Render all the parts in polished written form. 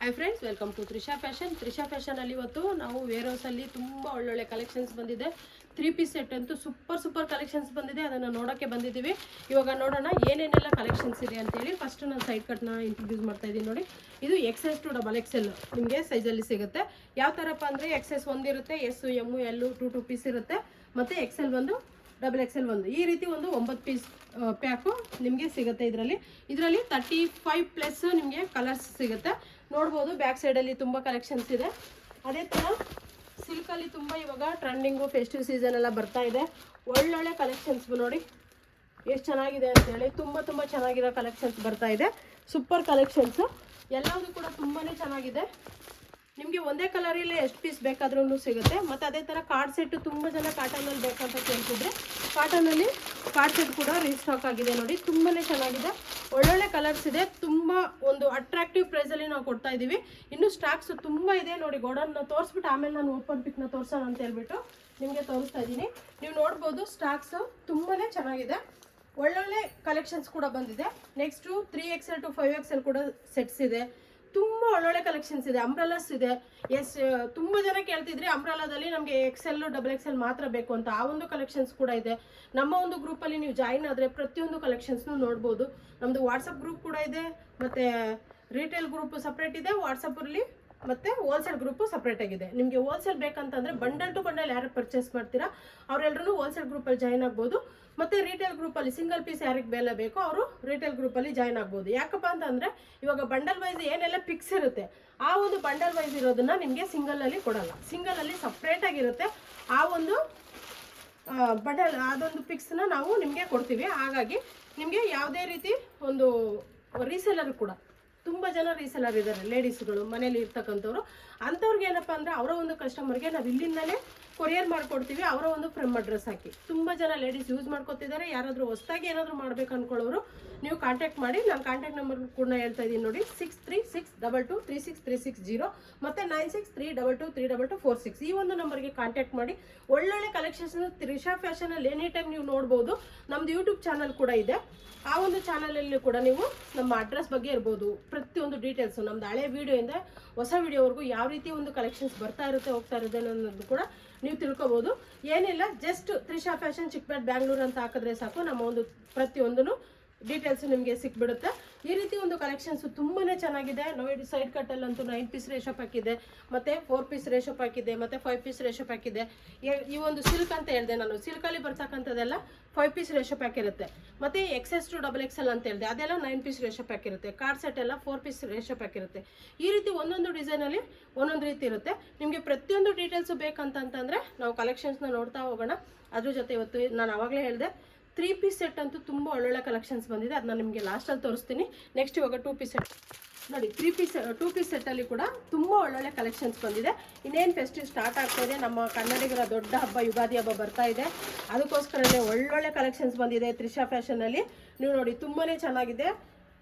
Hi friends, welcome to Trisha fashion. Trisha ಫ್ಯಾಷನಲ್ಲಿ ಇವತ್ತು ನಾವು ವೇರ್ ಹೌಸಲ್ಲಿ ತುಂಬ ಒಳ್ಳೊಳ್ಳೆ ಕಲೆಕ್ಷನ್ಸ್ ಬಂದಿದೆ. 3 ಪೀಸ್ ಸೆಟ್ ಅಂತೂ ಸೂಪರ್ ಕಲೆಕ್ಷನ್ಸ್ ಬಂದಿದೆ. ಅದನ್ನು ನೋಡೋಕ್ಕೆ ಬಂದಿದ್ದೀವಿ. ಇವಾಗ ನೋಡೋಣ ಏನೇನೆಲ್ಲ ಕಲೆಕ್ಷನ್ಸ್ ಇದೆ ಅಂತೇಳಿ. ಫಸ್ಟ್ ನಾನು ಸೈಡ್ ಕಟ್ನ ಇಂಟ್ರೊಡ್ಯೂಸ್ ಮಾಡ್ತಾ ಇದ್ದೀನಿ. ನೋಡಿ, ಇದು XS ಟು XXL ನಿಮಗೆ ಸೈಜಲ್ಲಿ ಸಿಗುತ್ತೆ. ಯಾವ ಥರಪ್ಪ ಅಂದರೆ XS ಒಂದಿರುತ್ತೆ, S M L 2 ಪೀಸ್ ಇರುತ್ತೆ, ಮತ್ತು XL ಒಂದು XXL ಒಂದು, ಈ ರೀತಿ ಒಂದು 9 ಪೀಸ್ ಪ್ಯಾಕು ನಿಮಗೆ ಸಿಗುತ್ತೆ. ಇದರಲ್ಲಿ 35+ ನಿಮಗೆ ಕಲರ್ಸ್ ಸಿಗುತ್ತೆ. ನೋಡ್ಬೋದು ಬ್ಯಾಕ್ ಸೈಡಲ್ಲಿ ತುಂಬ ಕಲೆಕ್ಷನ್ಸ್ ಇದೆ. ಅದೇ ಥರ ಸಿಲ್ಕಲ್ಲಿ ತುಂಬ ಇವಾಗ ಟ್ರೆಂಡಿಂಗು, ಫೆಸ್ಟಿವ್ ಸೀಸನ್ ಎಲ್ಲ ಬರ್ತಾ ಇದೆ. ಒಳ್ಳೊಳ್ಳೆ ಕಲೆಕ್ಷನ್ಸ್ ನೋಡಿ ಎಷ್ಟು ಚೆನ್ನಾಗಿದೆ ಅಂತೇಳಿ. ತುಂಬ ಚೆನ್ನಾಗಿರೋ ಕಲೆಕ್ಷನ್ಸ್ ಬರ್ತಾ ಇದೆ. ಸೂಪರ್ ಕಲೆಕ್ಷನ್ಸು ಎಲ್ಲವೂ ಕೂಡ ತುಂಬಾ ಚೆನ್ನಾಗಿದೆ. ನಿಮಗೆ ಒಂದೇ ಕಲರಲ್ಲಿ ಎಷ್ಟು ಪೀಸ್ ಬೇಕಾದ್ರೂ ಸಿಗುತ್ತೆ. ಮತ್ತು ಅದೇ ಥರ ಕಾರ್ಡ್ ಸೆಟ್ಟು ತುಂಬ ಜನ ಕಾಟನಲ್ಲಿ ಬೇಕಂತ ಕೇಳ್ತಿದ್ರೆ ಕಾಟನಲ್ಲಿ ಕಾರ್ಡ್ ಸೆಟ್ ಕೂಡ ರೀಸ್ಟಾಕ್ ಆಗಿದೆ. ನೋಡಿ, ತುಂಬಾ ಚೆನ್ನಾಗಿದೆ. ಒಳ್ಳೊಳ್ಳೆ ಕಲರ್ಸ್ ಇದೆ. ತುಂಬ ಒಂದು ಅಟ್ರಾಕ್ಟಿವ್ ಪ್ರೈಸಲ್ಲಿ ನಾವು ಕೊಡ್ತಾ ಇದ್ದೀವಿ. ಇನ್ನು ಸ್ಟಾಕ್ಸ್ ತುಂಬ ಇದೆ. ನೋಡಿ, ಗೋಡನ್ನ ತೋರಿಸ್ಬಿಟ್ಟು ಆಮೇಲೆ ನಾನು ಓಪನ್ ಪಿಕ್ನ ತೋರಿಸೋಣ ಅಂತ ಹೇಳ್ಬಿಟ್ಟು ನಿಮಗೆ ತೋರಿಸ್ತಾ ಇದ್ದೀನಿ. ನೀವು ನೋಡ್ಬೋದು ಸ್ಟಾಕ್ಸು ತುಂಬಾ ಚೆನ್ನಾಗಿದೆ. ಒಳ್ಳೊಳ್ಳೆ ಕಲೆಕ್ಷನ್ಸ್ ಕೂಡ ಬಂದಿದೆ. ನೆಕ್ಸ್ಟು 3XL ಟು 5XL ಕೂಡ ಸೆಟ್ಸ್ ಇದೆ. ತುಂಬ ಒಳ್ಳೊಳ್ಳೆ ಕಲೆಕ್ಷನ್ಸ್ ಇದೆ. ಅಂಬ್ರೆಲಾಸ್ ಇದೆ. ತುಂಬ ಜನ ಕೇಳ್ತಿದ್ರಿ ಅಂಬ್ರೆಲಾದಲ್ಲಿ ನಮಗೆ XL XXL ಮಾತ್ರ ಬೇಕು ಅಂತ. ಆ ಒಂದು ಕಲೆಕ್ಷನ್ಸ್ ಕೂಡ ಇದೆ. ನಮ್ಮ ಒಂದು ಗ್ರೂಪಲ್ಲಿ ನೀವು ಜಾಯಿನ್ ಆದರೆ ಪ್ರತಿಯೊಂದು ಕಲೆಕ್ಷನ್ಸ್ನು ನೋಡ್ಬೋದು. ನಮ್ಮದು ವಾಟ್ಸಪ್ ಗ್ರೂಪ್ ಕೂಡ ಇದೆ, ಮತ್ತು ರಿಟೇಲ್ ಗ್ರೂಪ್ ಸಪ್ರೇಟ್ ಇದೆ ವಾಟ್ಸಪ್ಪಲ್ಲಿ, ಮತ್ತು ಹೋಲ್ಸೇಲ್ ಗ್ರೂಪು ಸಪ್ರೇಟ್ ಆಗಿದೆ. ನಿಮಗೆ ಹೋಲ್ಸೇಲ್ ಬೇಕಂತಂದರೆ ಬಂಡಲ್ ಟು ಬಂಡಲ್ ಯಾರು ಪರ್ಚೇಸ್ ಮಾಡ್ತೀರಾ ಅವರೆಲ್ಲರೂ ಹೋಲ್ಸೇಲ್ ಗ್ರೂಪಲ್ಲಿ ಜಾಯಿನ್ ಆಗ್ಬೋದು. ಮತ್ತು ರಿಟೇಲ್ ಗ್ರೂಪಲ್ಲಿ ಸಿಂಗಲ್ ಪೀಸ್ ಯಾರಿಗೆ ಬೆಲೆ ಬೇಕೋ ಅವರು ರಿಟೇಲ್ ಗ್ರೂಪಲ್ಲಿ ಜಾಯಿನ್ ಆಗ್ಬೋದು. ಯಾಕಪ್ಪ ಅಂತಂದರೆ ಇವಾಗ ಬಂಡಲ್ ವೈಸ್ ಏನೆಲ್ಲ ಪಿಕ್ಸ್ ಇರುತ್ತೆ, ಆ ಒಂದು ಬಂಡಲ್ ವೈಸ್ ಇರೋದನ್ನು ನಿಮಗೆ ಸಿಂಗಲಲ್ಲಿ ಕೊಡಲ್ಲ. ಸಿಂಗಲಲ್ಲಿ ಸಪ್ರೇಟಾಗಿರುತ್ತೆ. ಆ ಒಂದು ಬಂಡಲ್ ಅದೊಂದು ಪಿಕ್ಸ್ನ ನಾವು ನಿಮಗೆ ಕೊಡ್ತೀವಿ. ಹಾಗಾಗಿ ನಿಮಗೆ ಯಾವುದೇ ರೀತಿ ಒಂದು ರೀಸೇಲರ್ ಕೂಡ ತುಂಬ ಜನ ರೀಸೆಲ್ಲರ್ ಇದ್ದಾರೆ, ಲೇಡೀಸ್ಗಳು ಮನೇಲಿ ಇರ್ತಕ್ಕಂಥವ್ರು. ಅಂಥವ್ರಿಗೆ ಏನಪ್ಪ ಅಂದರೆ ಅವರ ಒಂದು ಕಸ್ಟಮರ್ಗೆ ನಾವು ಇಲ್ಲಿಂದಲೇ ಕೊರಿಯರ್ ಮಾಡಿಕೊಡ್ತೀವಿ. ಅವರ ಒಂದು ಫ್ರಮ್ ಅಡ್ರೆಸ್ ಹಾಕಿ ತುಂಬ ಜನ ಲೇಡೀಸ್ ಯೂಸ್ ಮಾಡ್ಕೊತಿದ್ದಾರೆ. ಯಾರಾದರೂ ಹೊಸದಾಗಿ ಏನಾದರೂ ಮಾಡಬೇಕು ಅಂದ್ಕೊಳ್ಳೋರು ನೀವು ಕಾಂಟ್ಯಾಕ್ಟ್ ಮಾಡಿ. ನಾನು ಕಾಂಟ್ಯಾಕ್ಟ್ ನಂಬರ್ ಕೂಡ ಹೇಳ್ತಾ ಇದ್ದೀನಿ ನೋಡಿ, 6362236360 ಮತ್ತು 9632232246. ಈ ಒಂದು ನಂಬರ್ಗೆ ಕಾಂಟ್ಯಾಕ್ಟ್ ಮಾಡಿ. ಒಳ್ಳೊಳ್ಳೆ ಕಲೆಕ್ಷನ್ಸ್ ತ್ರಿಷಾ ಫ್ಯಾಷನಲ್ಲಿ ಎನಿ ಟೈಮ್ ನೀವು ನೋಡ್ಬೋದು. ನಮ್ಮದು ಯೂಟ್ಯೂಬ್ ಚಾನಲ್ ಕೂಡ ಇದೆ. ಆ ಒಂದು ಚಾನಲಲ್ಲಿ ಕೂಡ ನೀವು ನಮ್ಮ ಅಡ್ರೆಸ್ ಬಗ್ಗೆ ಇರ್ಬೋದು, ಪ್ರತಿಯೊಂದು ಡೀಟೇಲ್ಸು ನಮ್ದು ಹಳೆ ವೀಡಿಯೋಯಿಂದ ಹೊಸ ವೀಡಿಯೋವರೆಗೂ ಯಾವ ರೀತಿ ಒಂದು ಕಲೆಕ್ಷನ್ಸ್ ಬರ್ತಾ ಇರುತ್ತೆ ಹೋಗ್ತಾ ಇರುತ್ತೆ ಅನ್ನೋದು ಕೂಡ ನೀವು ತಿಳ್ಕೊಬೋದು. ಏನಿಲ್ಲ, ಜಸ್ಟ್ ತ್ರಿಷಾ ಫ್ಯಾಷನ್ ಚಿಕ್ಕಪೇಟೆ ಬ್ಯಾಂಗ್ಳೂರು ಅಂತ ಹಾಕಿದ್ರೆ ಸಾಕು, ನಮ್ಮ ಒಂದು ಪ್ರತಿಯೊಂದನ್ನು ಡೀಟೇಲ್ಸ್ ನಿಮಗೆ ಸಿಕ್ಬಿಡುತ್ತೆ. ಈ ರೀತಿ ಒಂದು ಕಲೆಕ್ಷನ್ಸ್ ತುಂಬಾ ಚೆನ್ನಾಗಿದೆ. ನೋಡಿ, ಸೈಡ್ ಕಟ್ಟಲ್ಲಂತೂ 9 ಪೀಸ್ ರೇಷೋ ಪ್ಯಾಕ್ ಇದೆ, ಮತ್ತು 4 ಪೀಸ್ ರೇಷೋ ಪ್ಯಾಕ್ ಇದೆ, ಮತ್ತು 5 ಪೀಸ್ ರೇಷೋ ಪ್ಯಾಕ್ ಇದೆ. ಈ ಒಂದು ಸಿಲ್ಕ್ ಅಂತ ಹೇಳಿದೆ ನಾನು, ಸಿಲ್ಕಲ್ಲಿ ಬರ್ತಕ್ಕಂಥದ್ದೆಲ್ಲ 5 ಪೀಸ್ ರೇಷೋ ಪ್ಯಾಕ್ ಇರುತ್ತೆ. ಮತ್ತು XS ಟು XXL ಅಂತ ಹೇಳಿದೆ, ಅದೆಲ್ಲ 9 ಪೀಸ್ ರೇಷೋ ಪ್ಯಾಕ್ ಇರುತ್ತೆ. ಕಾರ್ಡ್ ಸೆಟ್ ಎಲ್ಲ 4 ಪೀಸ್ ರೇಷೋ ಪ್ಯಾಕ್ ಇರುತ್ತೆ. ಈ ರೀತಿ ಒಂದೊಂದು ಡಿಸೈನಲ್ಲಿ ಒಂದೊಂದು ರೀತಿ ಇರುತ್ತೆ. ನಿಮಗೆ ಪ್ರತಿಯೊಂದು ಡೀಟೇಲ್ಸು ಬೇಕಂತಂದರೆ ನಾವು ಕಲೆಕ್ಷನ್ಸ್ನ ನೋಡ್ತಾ ಹೋಗೋಣ. ಅದ್ರ ಜೊತೆ ಇವತ್ತು ನಾನು ಆವಾಗಲೇ ಹೇಳಿದೆ 3 ಪೀಸ್ ಸೆಟ್ ಅಂತೂ ತುಂಬ ಒಳ್ಳೊಳ್ಳೆ ಕಲೆಕ್ಷನ್ಸ್ ಬಂದಿದೆ. ಅದನ್ನ ನಿಮಗೆ ಲಾಸ್ಟಲ್ಲಿ ತೋರಿಸ್ತೀನಿ. ನೆಕ್ಸ್ಟ್ ಇವಾಗ 2 ಪೀಸ್ ಸೆಟ್ ನೋಡಿ. 2 ಪೀಸ್ ಸೆಟ್ಟಲ್ಲಿ ಕೂಡ ತುಂಬ ಒಳ್ಳೊಳ್ಳೆ ಕಲೆಕ್ಷನ್ಸ್ ಬಂದಿದೆ. ಇನ್ನೇನು ಫೆಸ್ಟಿವ್ ಸ್ಟಾರ್ಟ್ ಆಗ್ತಾ ಇದೆ. ನಮ್ಮ ಕನ್ನಡಿಗರ ದೊಡ್ಡ ಹಬ್ಬ ಯುಗಾದಿ ಹಬ್ಬ ಬರ್ತಾ ಇದೆ. ಅದಕ್ಕೋಸ್ಕರನೇ ಒಳ್ಳೊಳ್ಳೆ ಕಲೆಕ್ಷನ್ಸ್ ಬಂದಿದೆ ತ್ರಿಷಾ ಫ್ಯಾಷನಲ್ಲಿ. ನೀವು ನೋಡಿ, ತುಂಬಾ ಚೆನ್ನಾಗಿದೆ.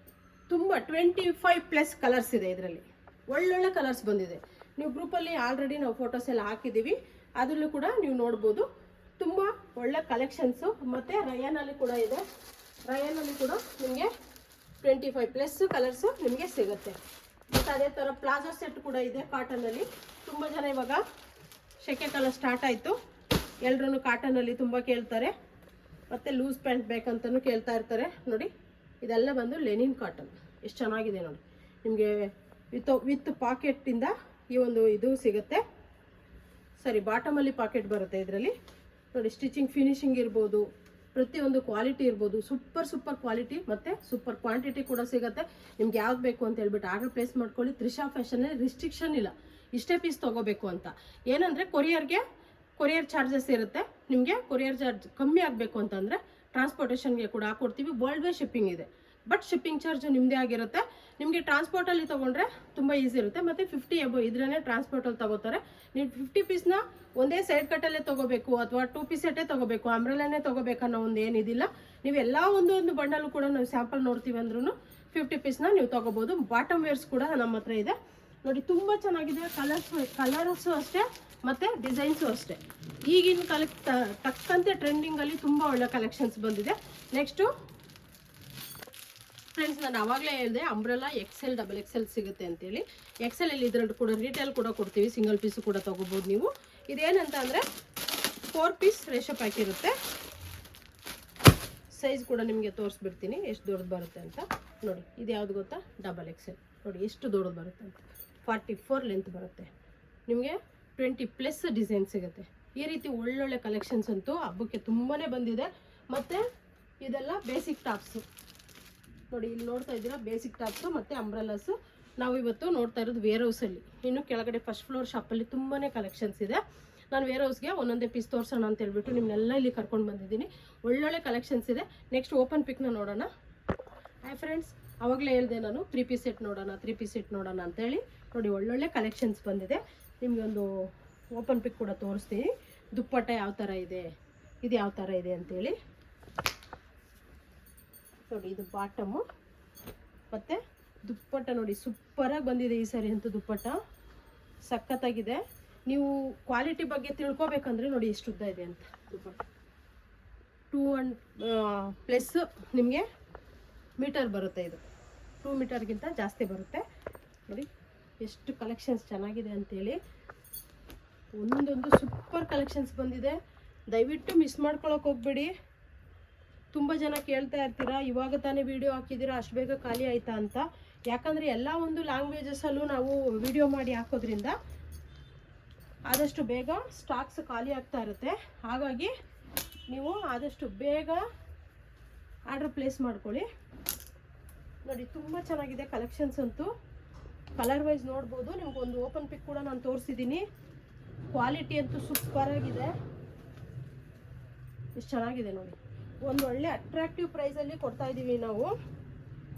ತುಂಬ 25+ ಕಲರ್ಸ್ ಇದೆ. ಇದರಲ್ಲಿ ಒಳ್ಳೊಳ್ಳೆ ಕಲರ್ಸ್ ಬಂದಿದೆ. ನೀವು ಗ್ರೂಪಲ್ಲಿ ಆಲ್ರೆಡಿ ನಾವು ಫೋಟೋಸ್ ಎಲ್ಲ ಹಾಕಿದ್ದೀವಿ, ಅದರಲ್ಲೂ ಕೂಡ ನೀವು ನೋಡ್ಬೋದು. ತುಂಬ ಒಳ್ಳೆ ಕಲೆಕ್ಷನ್ಸು. ಮತ್ತು ರಯಾನಲ್ಲಿ ಕೂಡ ಇದೆ. ರಯಾನಲ್ಲಿ ಕೂಡ ನಿಮಗೆ 25+ ಕಲರ್ಸು ನಿಮಗೆ ಸಿಗುತ್ತೆ. ಮತ್ತು ಅದೇ ಥರ ಪ್ಲಾಜೋ ಸೆಟ್ ಕೂಡ ಇದೆ ಕಾಟನಲ್ಲಿ. ತುಂಬ ಜನ ಇವಾಗ ಸೆಕೆ ಕಾಲ ಸ್ಟಾರ್ಟ್ ಆಯಿತು, ಎಲ್ಲರೂ ಕಾಟನಲ್ಲಿ ತುಂಬ ಕೇಳ್ತಾರೆ. ಮತ್ತು ಲೂಸ್ ಪ್ಯಾಂಟ್ ಬೇಕಂತಲೂ ಕೇಳ್ತಾ ಇರ್ತಾರೆ. ನೋಡಿ, ಇದೆಲ್ಲ ಬಂದು ಲೆನಿನ್ ಕಾಟನ್. ಎಷ್ಟು ಚೆನ್ನಾಗಿದೆ ನೋಡಿ. ನಿಮಗೆ ವಿತ್ ಪಾಕೆಟ್ಟಿಂದ ಈ ಒಂದು ಇದು ಸಿಗುತ್ತೆ. ಸರಿ, ಬಾಟಮಲ್ಲಿ ಪಾಕೆಟ್ ಬರುತ್ತೆ ಇದರಲ್ಲಿ. ನೋಡಿ, ಸ್ಟಿಚಿಂಗ್ ಫಿನಿಶಿಂಗ್ ಇರ್ಬೋದು, ಪ್ರತಿಯೊಂದು ಕ್ವಾಲಿಟಿ ಇರ್ಬೋದು. ಸೂಪರ್ ಕ್ವಾಲಿಟಿ ಮತ್ತು ಸೂಪರ್ ಕ್ವಾಂಟಿಟಿ ಕೂಡ ಸಿಗುತ್ತೆ. ನಿಮ್ಗೆ ಯಾವ್ದು ಬೇಕು ಅಂತ ಹೇಳ್ಬಿಟ್ಟು ಆರ್ಡರ್ ಪ್ಲೇಸ್ ಮಾಡ್ಕೊಳ್ಳಿ. ತ್ರಿಷಾ ಫ್ಯಾಷನಲ್ಲಿ ರಿಸ್ಟ್ರಿಕ್ಷನ್ ಇಲ್ಲ, ಇಷ್ಟೇ ಪೀಸ್ ತೊಗೋಬೇಕು ಅಂತ. ಏನಂದರೆ ಕೊರಿಯರ್ ಚಾರ್ಜಸ್ ಇರುತ್ತೆ. ನಿಮಗೆ ಕೊರಿಯರ್ ಚಾರ್ಜ್ ಕಮ್ಮಿ ಆಗಬೇಕು ಅಂತಂದರೆ ಟ್ರಾನ್ಸ್ಪೋರ್ಟೇಷನ್ಗೆ ಕೂಡ ಹಾಕ್ಕೊಡ್ತೀವಿ. ವರ್ಲ್ಡ್ ವೈಡ್ ಶಿಪ್ಪಿಂಗ್ ಇದೆ, ಬಟ್ ಶಿಪ್ಪಿಂಗ್ ಚಾರ್ಜ್ ನಿಮ್ಮದೇ ಆಗಿರುತ್ತೆ. ನಿಮಗೆ ಟ್ರಾನ್ಸ್ಪೋರ್ಟಲ್ಲಿ ತೊಗೊಂಡ್ರೆ ತುಂಬ ಈಸಿ ಇರುತ್ತೆ. ಮತ್ತು 50 ಎಬೋ ಇದ್ರೇ ಟ್ರಾನ್ಸ್ಪೋರ್ಟಲ್ಲಿ ತೊಗೋತಾರೆ. ನೀವು 50 ಪೀಸ್ನ ಒಂದೇ ಸೈಡ್ ಕಟ್ಟಲ್ಲೇ ತೊಗೋಬೇಕು ಅಥವಾ 2 ಪೀಸ್ ಸೆಟ್ಟೇ ತೊಗೋಬೇಕು, ಅಂಬ್ರೆಲಾನೇ ತೊಗೋಬೇಕನ್ನೋ ಒಂದು ಏನಿದಿಲ್ಲ. ನೀವೆಲ್ಲ ಒಂದೊಂದು ಬಂಡಲು ಕೂಡ ನಾವು ಸ್ಯಾಂಪಲ್ ನೋಡ್ತೀವಿ ಅಂದ್ರೂ 50 ಪೀಸ್ನ ನೀವು ತೊಗೋಬೋದು. ಬಾಟಮ್ ವೇರ್ಸ್ ಕೂಡ ನಮ್ಮ ಹತ್ರ ಇದೆ. ನೋಡಿ, ತುಂಬ ಚೆನ್ನಾಗಿದೆ. ಕಲರ್ಸು ಅಷ್ಟೇ ಮತ್ತು ಡಿಸೈನ್ಸು ಅಷ್ಟೇ. ಈಗಿನ ಕಾಲಕ್ಕೆ ತಕ್ಕಂತೆ ಟ್ರೆಂಡಿಂಗಲ್ಲಿ ತುಂಬ ಒಳ್ಳೆ ಕಲೆಕ್ಷನ್ಸ್ ಬಂದಿದೆ. ನೆಕ್ಸ್ಟು ಫ್ರೆಂಡ್ಸ್, ನಾನು ಆವಾಗಲೇ ಹೇಳಿದೆ ಅಂಬ್ರೆಲಾ XL XXL ಸಿಗುತ್ತೆ ಅಂತೇಳಿ. XL ಅಲ್ಲಿ ಇದರಲ್ಲಿ ಕೂಡ ರಿಟೇಲ್ ಕೂಡ ಕೊಡ್ತೀವಿ, ಸಿಂಗಲ್ ಪೀಸು ಕೂಡ ತೊಗೋಬೋದು ನೀವು. ಇದೇನಂತ ಅಂದರೆ 4 ಪೀಸ್ ರೇಷೋ ಪ್ಯಾಕ್ ಇರುತ್ತೆ. ಸೈಜ್ ಕೂಡ ನಿಮಗೆ ತೋರಿಸ್ಬಿಡ್ತೀನಿ ಎಷ್ಟು ದೊಡ್ಡದು ಬರುತ್ತೆ ಅಂತ. ನೋಡಿ, ಇದು ಯಾವುದು ಗೊತ್ತಾ? XXL. ನೋಡಿ ಎಷ್ಟು ದೊಡ್ಡದು ಬರುತ್ತೆ ಅಂತ. 44 ಲೆಂತ್ ಬರುತ್ತೆ. ನಿಮಗೆ 20+ ಡಿಸೈನ್ ಸಿಗುತ್ತೆ. ಈ ರೀತಿ ಒಳ್ಳೊಳ್ಳೆ ಕಲೆಕ್ಷನ್ಸ್ ಅಂತೂ ಹಬ್ಬಕ್ಕೆ ತುಂಬಾ ಬಂದಿದೆ. ಮತ್ತು ಇದೆಲ್ಲ ಬೇಸಿಕ್ ಟಾಪ್ಸು. ನೋಡಿ, ಇಲ್ಲಿ ನೋಡ್ತಾ ಇದ್ದೀರಾ ಬೇಸಿಕ್ ಟಾಪ್ಸು ಮತ್ತು ಅಂಬ್ರೆಲಾಸು. ನಾವು ಇವತ್ತು ನೋಡ್ತಾ ಇರೋದು ವೇರ್ ಹೌಸಲ್ಲಿ. ಇನ್ನು ಕೆಳಗಡೆ ಫಸ್ಟ್ ಫ್ಲೋರ್ ಶಾಪಲ್ಲಿ ತುಂಬಾ ಕಲೆಕ್ಷನ್ಸ್ ಇದೆ. ನಾನು ವೇರ್ ಹೌಸ್ಗೆ ಒಂದೊಂದೇ ಪೀಸ್ ತೋರಿಸೋಣ ಅಂತ ಹೇಳ್ಬಿಟ್ಟು ನಿಮ್ಮನ್ನೆಲ್ಲ ಇಲ್ಲಿ ಕರ್ಕೊಂಡು ಬಂದಿದ್ದೀನಿ. ಒಳ್ಳೊಳ್ಳೆ ಕಲೆಕ್ಷನ್ಸ್ ಇದೆ. ನೆಕ್ಸ್ಟ್ ಓಪನ್ ಪಿಕ್ನ ನೋಡೋಣ. ಹಾಯ್ ಫ್ರೆಂಡ್ಸ್, ಆವಾಗಲೇ ಹೇಳಿದೆ ನಾನು 3 ಪೀಸ್ ಸೆಟ್ ನೋಡೋಣ ಅಂತೇಳಿ. ನೋಡಿ, ಒಳ್ಳೊಳ್ಳೆ ಕಲೆಕ್ಷನ್ಸ್ ಬಂದಿದೆ. ನಿಮಗೆ ಒಂದು ಓಪನ್ ಪಿಕ್ ಕೂಡ ತೋರಿಸ್ತೀನಿ. ದುಪ್ಪಟ್ಟ ಯಾವ ಥರ ಇದೆ, ಇದು ಯಾವ ಥರ ಇದೆ ಅಂತೇಳಿ. ನೋಡಿ, ಇದು ಬಾಟಮು ಮತ್ತು ದುಪ್ಪಟ್ಟ ನೋಡಿ ಸೂಪರಾಗಿ ಬಂದಿದೆ ಈ ಸಾರಿ ಅಂತೂ. ದುಪ್ಪಟ್ಟ ಸಖತ್ತಾಗಿದೆ. ನೀವು ಕ್ವಾಲಿಟಿ ಬಗ್ಗೆ ತಿಳ್ಕೊಬೇಕಂದ್ರೆ ನೋಡಿ ಎಷ್ಟು ಉದ್ದ ಇದೆ ಅಂತ. ದುಪ್ಪಟ್ಟ 2+ ನಿಮಗೆ ಮೀಟರ್ ಬರುತ್ತೆ. ಇದು 2 ಮೀಟರ್ಗಿಂತ ಜಾಸ್ತಿ ಬರುತ್ತೆ. ನೋಡಿ ಎಷ್ಟು ಕಲೆಕ್ಷನ್ಸ್ ಚೆನ್ನಾಗಿದೆ ಅಂತೇಳಿ. ಒಂದೊಂದು ಸೂಪರ್ ಕಲೆಕ್ಷನ್ಸ್ ಬಂದಿದೆ. ದಯವಿಟ್ಟು ಮಿಸ್ ಮಾಡ್ಕೊಳಕ್ಕೆ ಹೋಗ್ಬೇಡಿ. ತುಂಬ ಜನ ಕೇಳ್ತಾ ಇರ್ತೀರಾ, ಇವಾಗ ತಾನೇ ವಿಡಿಯೋ ಹಾಕಿದ್ದೀರಾ, ಅಷ್ಟು ಬೇಗ ಖಾಲಿ ಆಯಿತಾ ಅಂತ. ಯಾಕಂದರೆ ಎಲ್ಲ ಒಂದು ಲ್ಯಾಂಗ್ವೇಜಸಲ್ಲೂ ನಾವು ವಿಡಿಯೋ ಮಾಡಿ ಹಾಕೋದ್ರಿಂದ ಆದಷ್ಟು ಬೇಗ ಸ್ಟಾಕ್ಸ್ ಖಾಲಿ ಆಗ್ತಾ ಇರುತ್ತೆ. ಹಾಗಾಗಿ ನೀವು ಆದಷ್ಟು ಬೇಗ ಆರ್ಡ್ರ್ ಪ್ಲೇಸ್ ಮಾಡ್ಕೊಳ್ಳಿ. ನೋಡಿ, ತುಂಬ ಚೆನ್ನಾಗಿದೆ ಕಲೆಕ್ಷನ್ಸ್ ಅಂತೂ. ಕಲರ್ ವೈಸ್ ನೋಡ್ಬೋದು. ನಿಮ್ಗೊಂದು ಓಪನ್ ಪಿಕ್ ಕೂಡ ನಾನು ತೋರಿಸಿದ್ದೀನಿ. ಕ್ವಾಲಿಟಿ ಅಂತೂ ಸೂಪರಾಗಿದೆ. ಎಷ್ಟು ಚೆನ್ನಾಗಿದೆ ನೋಡಿ. ಒಂದು ಒಳ್ಳೆ ಅಟ್ರಾಕ್ಟಿವ್ ಪ್ರೈಸಲ್ಲಿ ಕೊಡ್ತಾ ಇದ್ದೀವಿ ನಾವು.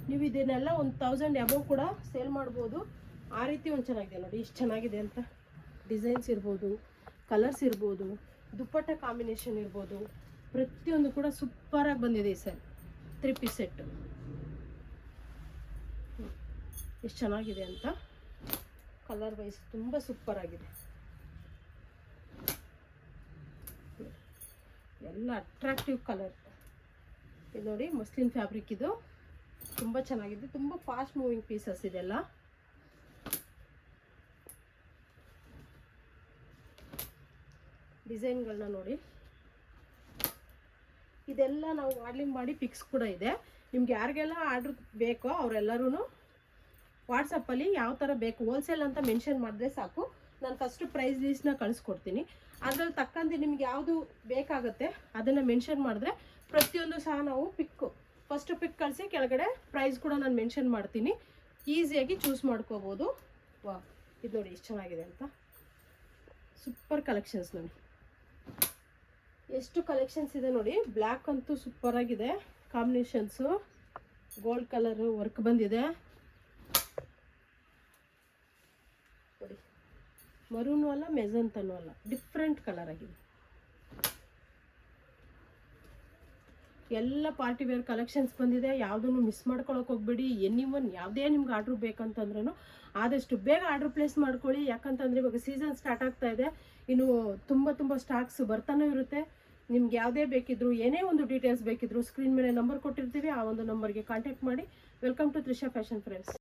ನೀವು ಇದನ್ನೆಲ್ಲ 1000 ಅಬೌವ್ ಕೂಡ ಸೇಲ್ ಮಾಡ್ಬೋದು. ಆ ರೀತಿ ಒಂದು ಚೆನ್ನಾಗಿದೆ ನೋಡಿ. ಎಷ್ಟು ಚೆನ್ನಾಗಿದೆ ಅಂತ. ಡಿಸೈನ್ಸ್ ಇರ್ಬೋದು, ಕಲರ್ಸ್ ಇರ್ಬೋದು, ದುಪ್ಪಟ್ಟ ಕಾಂಬಿನೇಷನ್ ಇರ್ಬೋದು, ಪ್ರತಿಯೊಂದು ಕೂಡ ಸೂಪರಾಗಿ ಬಂದಿದೆ ಈ ಸರ್. 3 ಪೀಸ್ ಸೆಟ್ಟು ಎಷ್ಟು ಚೆನ್ನಾಗಿದೆ ಅಂತ. ಕಲರ್ ವೈಸ್ ತುಂಬ ಸೂಪರಾಗಿದೆ. ಎಲ್ಲ ಅಟ್ರಾಕ್ಟಿವ್ ಕಲರ್. ಇದು ನೋಡಿ, ಮಸ್ಲಿನ್ ಫ್ಯಾಬ್ರಿಕ್. ಇದು ತುಂಬ ಚೆನ್ನಾಗಿದೆ. ತುಂಬ ಫಾಸ್ಟ್ ಮೂವಿಂಗ್ ಪೀಸಸ್ ಇದೆಲ್ಲ. ಡಿಸೈನ್ಗಳನ್ನ ನೋಡಿ. ಇದೆಲ್ಲ ನಾವು ಮಾಡ್ಲಿಂಗ್ ಮಾಡಿ ಪಿಕ್ಸ್ ಕೂಡ ಇದೆ. ನಿಮ್ಗೆ ಯಾರಿಗೆಲ್ಲ ಆರ್ಡ್ರ್ ಬೇಕೋ ಅವರೆಲ್ಲರೂ ವಾಟ್ಸಪ್ಪಲ್ಲಿ ಯಾವ ಥರ ಬೇಕು ಹೋಲ್ಸೇಲ್ ಅಂತ ಮೆನ್ಷನ್ ಮಾಡಿದ್ರೆ ಸಾಕು. ನಾನು ಫಸ್ಟು ಪ್ರೈಸ್ ಲೀಸ್ಟ್ನ ಕಳಿಸ್ಕೊಡ್ತೀನಿ. ಅದ್ರಲ್ಲಿ ತಕ್ಕಂತೆ ನಿಮ್ಗೆ ಯಾವುದು ಬೇಕಾಗುತ್ತೆ ಅದನ್ನು ಮೆನ್ಷನ್ ಮಾಡಿದ್ರೆ ಪ್ರತಿಯೊಂದು ಸಹ ನಾವು ಫಸ್ಟು ಪಿಕ್ ಕಳಿಸಿ ಕೆಳಗಡೆ ಪ್ರೈಸ್ ಕೂಡ ನಾನು ಮೆನ್ಷನ್ ಮಾಡ್ತೀನಿ. ಈಸಿಯಾಗಿ ಚೂಸ್ ಮಾಡ್ಕೋಬೋದು. ವಾ, ಇದು ನೋಡಿ ಎಷ್ಟು ಚೆನ್ನಾಗಿದೆ ಅಂತ. ಸೂಪರ್ ಕಲೆಕ್ಷನ್ಸ್ ನೋಡಿ. ಎಷ್ಟು ಕಲೆಕ್ಷನ್ಸ್ ಇದೆ ನೋಡಿ. ಬ್ಲ್ಯಾಕ್ ಅಂತೂ ಸೂಪರಾಗಿದೆ. ಕಾಂಬಿನೇಷನ್ಸು ಗೋಲ್ಡ್ ಕಲರು ವರ್ಕ್ ಬಂದಿದೆ ನೋಡಿ. ಮರೂನು ಅಲ್ಲ, ಮೆಜಂತನೂ ಅಲ್ಲ, ಡಿಫ್ರೆಂಟ್ ಕಲರ್ ಆಗಿದೆ. ಎಲ್ಲ ಪಾರ್ಟಿ ವೇರ್ ಕಲೆಕ್ಷನ್ಸ್ ಬಂದಿದೆ. ಯಾವುದನ್ನು ಮಿಸ್ ಮಾಡ್ಕೊಳಕ್ಕೆ ಹೋಗ್ಬೇಡಿ. ಎನಿವನ್ ಯಾವುದೇ ನಿಮ್ಗೆ ಆರ್ಡ್ರ್ ಬೇಕಂತಂದ್ರೂ ಆದಷ್ಟು ಬೇಗ ಆರ್ಡ್ರ್ ಪ್ಲೇಸ್ ಮಾಡ್ಕೊಳ್ಳಿ. ಯಾಕಂತಂದರೆ ಇವಾಗ ಸೀಸನ್ ಸ್ಟಾರ್ಟ್ ಆಗ್ತಾ ಇದೆ. ಇನ್ನು ತುಂಬ ಸ್ಟಾಕ್ಸ್ ಬರ್ತಾನೆ ಇರುತ್ತೆ. ನಿಮ್ಗೆ ಯಾವುದೇ ಬೇಕಿದ್ರು, ಏನೇ ಒಂದು ಡೀಟೇಲ್ಸ್ ಬೇಕಿದ್ರು ಸ್ಕ್ರೀನ್ ಮೇಲೆ ನಂಬರ್ ಕೊಟ್ಟಿರ್ತೀವಿ. ಆ ಒಂದು ನಂಬರ್ಗೆ ಕಾಂಟ್ಯಾಕ್ಟ್ ಮಾಡಿ. Welcome to Trisha fashion friends.